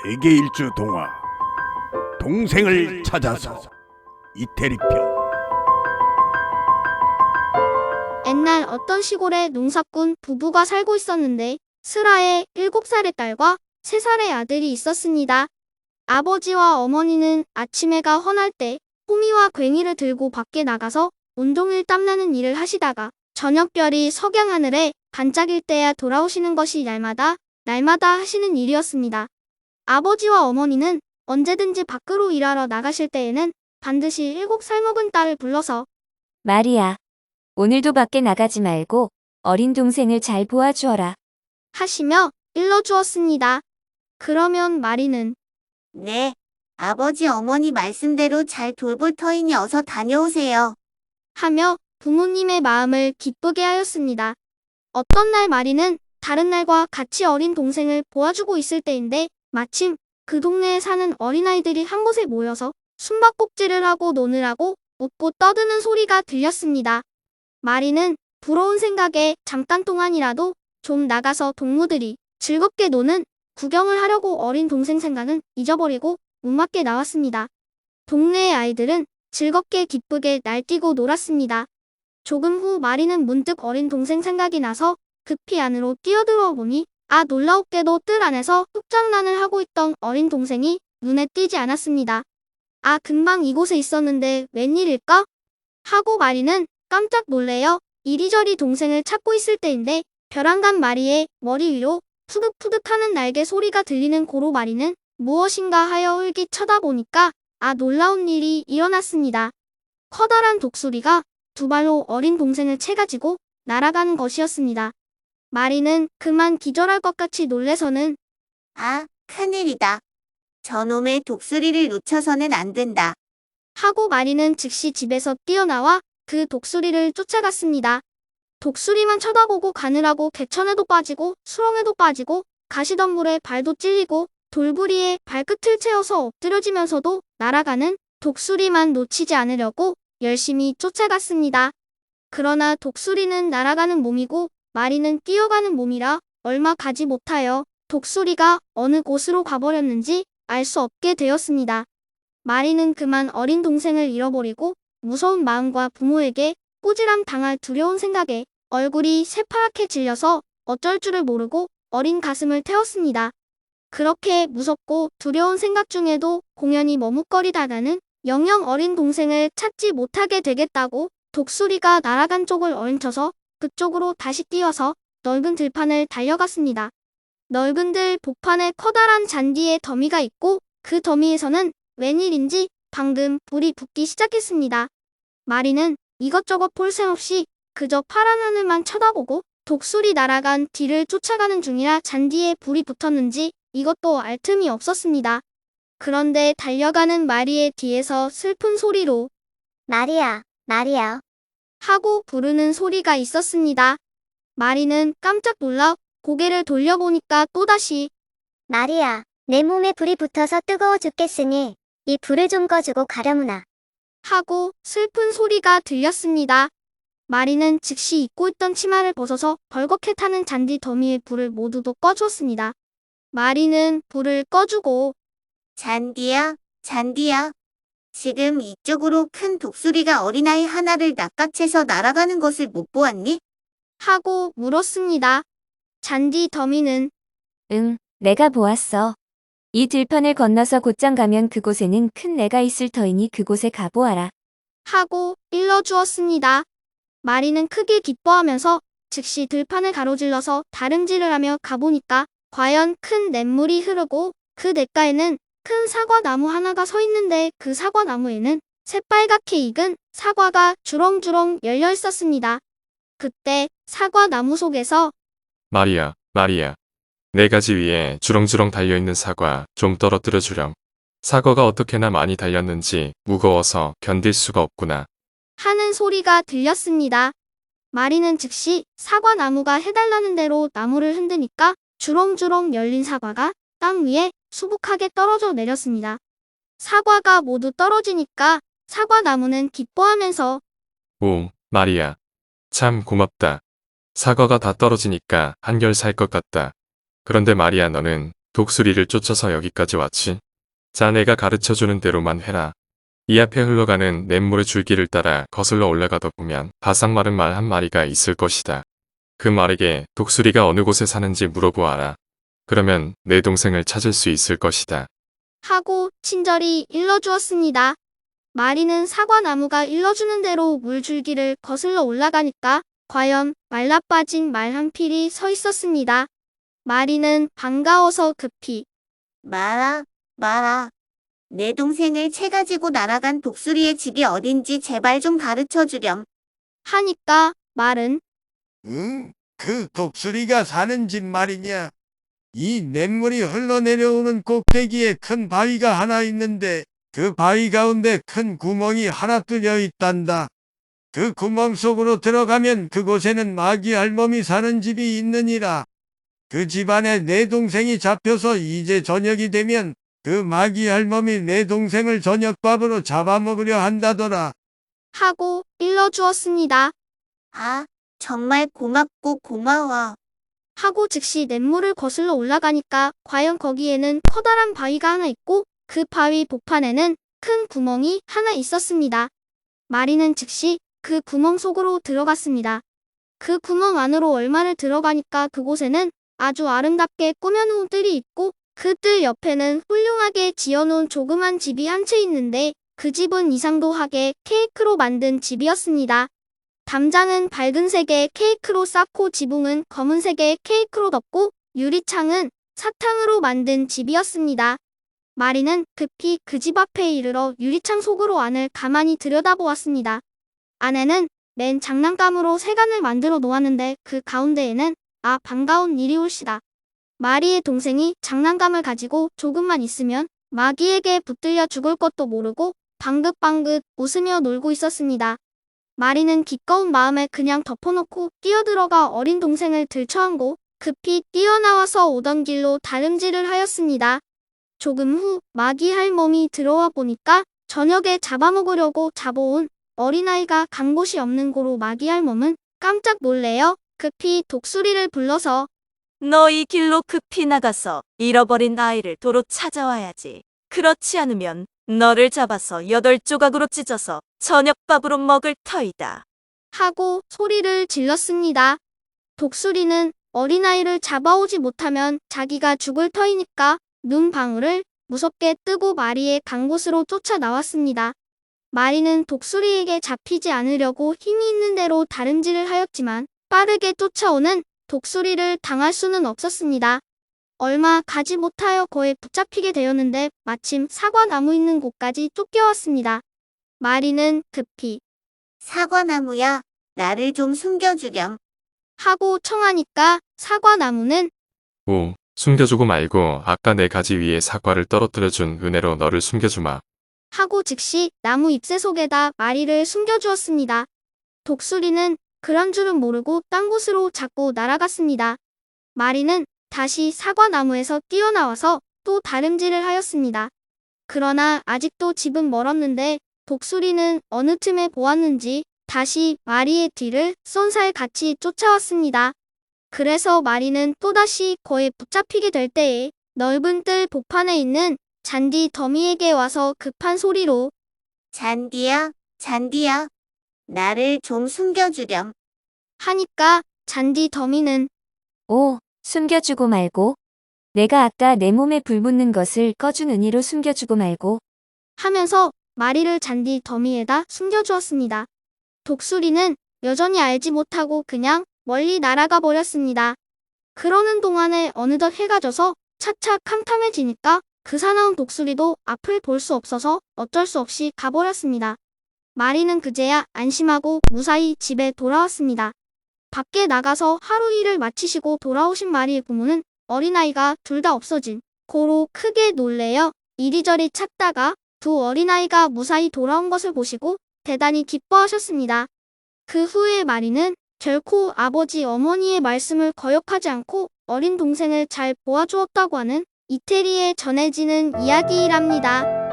세계 일주 동화 동생을 찾아서 이태리편. 옛날 어떤 시골에 농사꾼 부부가 살고 있었는데 슬아에 7살의 딸과 3살의 아들이 있었습니다. 아버지와 어머니는 아침 해가 헌할 때 호미와 괭이를 들고 밖에 나가서 온종일 땀나는 일을 하시다가 저녁별이 석양하늘에 반짝일 때야 돌아오시는 것이 날마다 하시는 일이었습니다. 아버지와 어머니는 언제든지 밖으로 일하러 나가실 때에는 반드시 7살 먹은 딸을 불러서 마리아, 오늘도 밖에 나가지 말고 어린 동생을 잘 보아주어라. 하시며 일러주었습니다. 그러면 마리는 네, 아버지 어머니 말씀대로 잘 돌볼 터이니 어서 다녀오세요. 하며 부모님의 마음을 기쁘게 하였습니다. 어떤 날 마리는 다른 날과 같이 어린 동생을 보아주고 있을 때인데 마침 그 동네에 사는 어린아이들이 한 곳에 모여서 숨바꼭질을 하고 노느라고 웃고 떠드는 소리가 들렸습니다. 마리는 부러운 생각에 잠깐 동안이라도 좀 나가서 동무들이 즐겁게 노는 구경을 하려고 어린 동생 생각은 잊어버리고 문 밖에 나왔습니다. 동네의 아이들은 즐겁게 기쁘게 날뛰고 놀았습니다. 조금 후 마리는 문득 어린 동생 생각이 나서 급히 안으로 뛰어들어 보니 놀라웠게도 뜰 안에서 뚝장난을 하고 있던 어린 동생이 눈에 띄지 않았습니다. 금방 이곳에 있었는데 웬일일까? 하고 마리는 깜짝 놀래어 이리저리 동생을 찾고 있을 때인데 벼랑간 마리의 머리 위로 푸득푸득하는 날개 소리가 들리는 고로 마리는 무엇인가 하여 흘기 쳐다보니까 놀라운 일이 일어났습니다. 커다란 독수리가 2발로 어린 동생을 채가지고 날아가는 것이었습니다. 마리는 그만 기절할 것 같이 놀래서는 큰일이다. 저놈의 독수리를 놓쳐서는 안 된다. 하고 마리는 즉시 집에서 뛰어나와 그 독수리를 쫓아갔습니다. 독수리만 쳐다보고 가느라고 개천에도 빠지고 수렁에도 빠지고 가시덤불에 발도 찔리고 돌부리에 발끝을 채워서 엎드려지면서도 날아가는 독수리만 놓치지 않으려고 열심히 쫓아갔습니다. 그러나 독수리는 날아가는 몸이고 마리는 뛰어가는 몸이라 얼마 가지 못하여 독수리가 어느 곳으로 가버렸는지 알 수 없게 되었습니다. 마리는 그만 어린 동생을 잃어버리고 무서운 마음과 부모에게 꾸지람 당할 두려운 생각에 얼굴이 새파랗게 질려서 어쩔 줄을 모르고 어린 가슴을 태웠습니다. 그렇게 무섭고 두려운 생각 중에도 공연히 머뭇거리다가는 영영 어린 동생을 찾지 못하게 되겠다고 독수리가 날아간 쪽을 얼쳐서 그쪽으로 다시 뛰어서 넓은 들판을 달려갔습니다. 넓은 들 복판에 커다란 잔디의 더미가 있고 그 더미에서는 웬일인지 방금 불이 붙기 시작했습니다. 마리는 이것저것 볼 새 없이 그저 파란 하늘만 쳐다보고 독수리 날아간 뒤를 쫓아가는 중이라 잔디에 불이 붙었는지 이것도 알 틈이 없었습니다. 그런데 달려가는 마리의 뒤에서 슬픈 소리로 마리아, 마리아. 하고 부르는 소리가 있었습니다. 마리는 깜짝 놀라 고개를 돌려보니까 또다시 마리아, 내 몸에 불이 붙어서 뜨거워 죽겠으니 이 불을 좀 꺼주고 가려무나. 하고 슬픈 소리가 들렸습니다. 마리는 즉시 입고 있던 치마를 벗어서 벌겋게 타는 잔디 더미의 불을 모두도 꺼주었습니다. 마리는 불을 꺼주고 잔디야, 잔디야. 지금 이쪽으로 큰 독수리가 어린아이 하나를 낚아채서 날아가는 것을 못 보았니? 하고 물었습니다. 잔디 더미는 응, 내가 보았어. 이 들판을 건너서 곧장 가면 그곳에는 큰 내가 있을 터이니 그곳에 가보아라. 하고 일러주었습니다. 마리는 크게 기뻐하면서 즉시 들판을 가로질러서 다름질을 하며 가보니까 과연 큰 냇물이 흐르고 그 냇가에는 큰 사과나무 하나가 서 있는데 그 사과나무에는 새빨갛게 익은 사과가 주렁주렁 열려 있었습니다. 그때 사과나무 속에서 마리아, 마리아. 4가지 위에 주렁주렁 달려있는 사과 좀 떨어뜨려 주렴. 사과가 어떻게나 많이 달렸는지 무거워서 견딜 수가 없구나. 하는 소리가 들렸습니다. 마리는 즉시 사과나무가 해달라는 대로 나무를 흔드니까 주렁주렁 열린 사과가 땅 위에 수북하게 떨어져 내렸습니다. 사과가 모두 떨어지니까 사과나무는 기뻐하면서 오, 마리아. 참 고맙다. 사과가 다 떨어지니까 한결 살 것 같다. 그런데 마리아 너는 독수리를 쫓아서 여기까지 왔지. 자, 내가 가르쳐주는 대로만 해라. 이 앞에 흘러가는 냇물의 줄기를 따라 거슬러 올라가다 보면 바싹 마른 말 한 마리가 있을 것이다. 그 말에게 독수리가 어느 곳에 사는지 물어보아라. 그러면 내 동생을 찾을 수 있을 것이다. 하고 친절히 일러주었습니다. 마리는 사과나무가 일러주는 대로 물줄기를 거슬러 올라가니까 과연 말라빠진 말 한 필이 서 있었습니다. 마리는 반가워서 급히 마라, 마라. 내 동생을 채 가지고 날아간 독수리의 집이 어딘지 제발 좀 가르쳐 주렴. 하니까 말은 응? 그 독수리가 사는 집 말이냐? 이 냇물이 흘러내려오는 꼭대기에 큰 바위가 하나 있는데 그 바위 가운데 큰 구멍이 하나 뚫려 있단다. 그 구멍 속으로 들어가면 그곳에는 마귀 할멈이 사는 집이 있느니라. 그 집안에 내 동생이 잡혀서 이제 저녁이 되면 그 마귀 할멈이 내 동생을 저녁밥으로 잡아먹으려 한다더라. 하고 일러주었습니다. 아, 정말 고맙고 고마워. 하고 즉시 냇물을 거슬러 올라가니까 과연 거기에는 커다란 바위가 하나 있고 그 바위 복판에는 큰 구멍이 하나 있었습니다. 마리는 즉시 그 구멍 속으로 들어갔습니다. 그 구멍 안으로 얼마를 들어가니까 그곳에는 아주 아름답게 꾸며놓은 뜰이 있고 그 뜰 옆에는 훌륭하게 지어놓은 조그만 집이 한 채 있는데 그 집은 이상도하게 케이크로 만든 집이었습니다. 담장은 밝은색의 케이크로 쌓고 지붕은 검은색의 케이크로 덮고 유리창은 사탕으로 만든 집이었습니다. 마리는 급히 그 집 앞에 이르러 유리창 속으로 안을 가만히 들여다보았습니다. 안에는 맨 장난감으로 세간을 만들어 놓았는데 그 가운데에는 아 반가운 일이 올시다. 마리의 동생이 장난감을 가지고 조금만 있으면 마귀에게 붙들려 죽을 것도 모르고 방긋방긋 웃으며 놀고 있었습니다. 마리는 기꺼운 마음에 그냥 덮어놓고 뛰어들어가 어린 동생을 들쳐안고 급히 뛰어나와서 오던 길로 다름질을 하였습니다. 조금 후 마귀 할멈이 들어와 보니까 저녁에 잡아먹으려고 잡아온 어린아이가 간 곳이 없는 고로 마귀 할멈은 깜짝 놀래어 급히 독수리를 불러서 너 이 길로 급히 나가서 잃어버린 아이를 도로 찾아와야지. 그렇지 않으면 너를 잡아서 8조각으로 찢어서 저녁밥으로 먹을 터이다. 하고 소리를 질렀습니다. 독수리는 어린아이를 잡아오지 못하면 자기가 죽을 터이니까 눈방울을 무섭게 뜨고 마리의 간 곳으로 쫓아 나왔습니다. 마리는 독수리에게 잡히지 않으려고 힘이 있는 대로 다름질을 하였지만 빠르게 쫓아오는 독수리를 당할 수는 없었습니다. 얼마 가지 못하여 거에 붙잡히게 되었는데 마침 사과나무 있는 곳까지 쫓겨왔습니다. 마리는 급히 사과나무야, 나를 좀 숨겨주렴. 하고 청하니까 사과나무는 오, 숨겨주고 말고 아까 내 가지 위에 사과를 떨어뜨려준 은혜로 너를 숨겨주마. 하고 즉시 나무 잎새 속에다 마리를 숨겨주었습니다. 독수리는 그런 줄은 모르고 딴 곳으로 자꾸 날아갔습니다. 마리는 다시 사과나무에서 뛰어나와서 또 다름질을 하였습니다. 그러나 아직도 집은 멀었는데 독수리는 어느 틈에 보았는지 다시 마리의 뒤를 쏜살같이 쫓아왔습니다. 그래서 마리는 또다시 거에 붙잡히게 될 때에 넓은 뜰 복판에 있는 잔디 더미에게 와서 급한 소리로 잔디야, 잔디야. 나를 좀 숨겨주렴. 하니까 잔디 더미는 오, 숨겨주고 말고. 내가 아까 내 몸에 불 붙는 것을 꺼준 은희로 숨겨주고 말고. 하면서 마리를 잔디 더미에다 숨겨주었습니다. 독수리는 여전히 알지 못하고 그냥 멀리 날아가 버렸습니다. 그러는 동안에 어느덧 해가 져서 차차 캄캄해지니까 그 사나운 독수리도 앞을 볼 수 없어서 어쩔 수 없이 가버렸습니다. 마리는 그제야 안심하고 무사히 집에 돌아왔습니다. 밖에 나가서 하루 일을 마치시고 돌아오신 마리의 부모는 어린아이가 둘 다 없어진 고로 크게 놀래어 이리저리 찾다가 두 어린아이가 무사히 돌아온 것을 보시고 대단히 기뻐하셨습니다. 그 후에 마리는 결코 아버지 어머니의 말씀을 거역하지 않고 어린 동생을 잘 보아주었다고 하는 이태리에 전해지는 이야기이랍니다.